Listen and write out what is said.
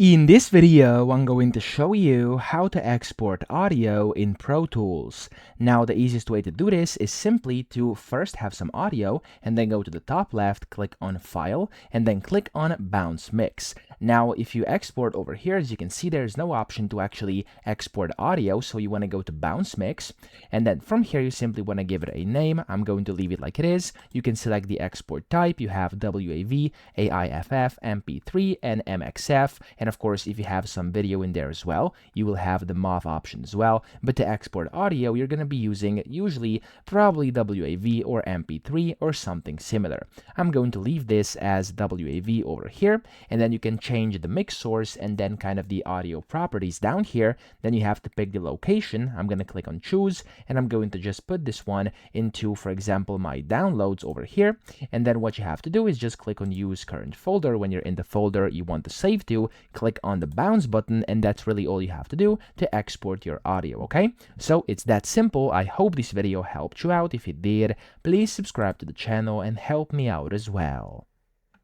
In this video, I'm going to show you how to export audio in Pro Tools. Now, the easiest way to do this is simply to first have some audio and then go to the top left, click on File, and then click on Bounce Mix. Now, if you export over here, as you can see, there's no option to actually export audio, so you want to go to Bounce Mix, and then from here, you simply want to give it a name. I'm going to leave it like it is. You can select the export type. You have WAV, AIFF, MP3, and MXF, and of course, if you have some video in there as well, you will have the MOV option as well. But to export audio, you're going to be using usually probably WAV or MP3 or something similar. I'm going to leave this as WAV over here, and then you can change the mix source and then kind of the audio properties down here. Then you have to pick the location. I'm going to click on choose, and I'm going to just put this one into, for example, my downloads over here. And then what you have to do is just click on use current folder. When you're in the folder you want to save to, click on the bounce button, and that's really all you have to do to export your audio. Okay, so it's that simple. I hope this video helped you out. If it did, please subscribe to the channel and help me out as well.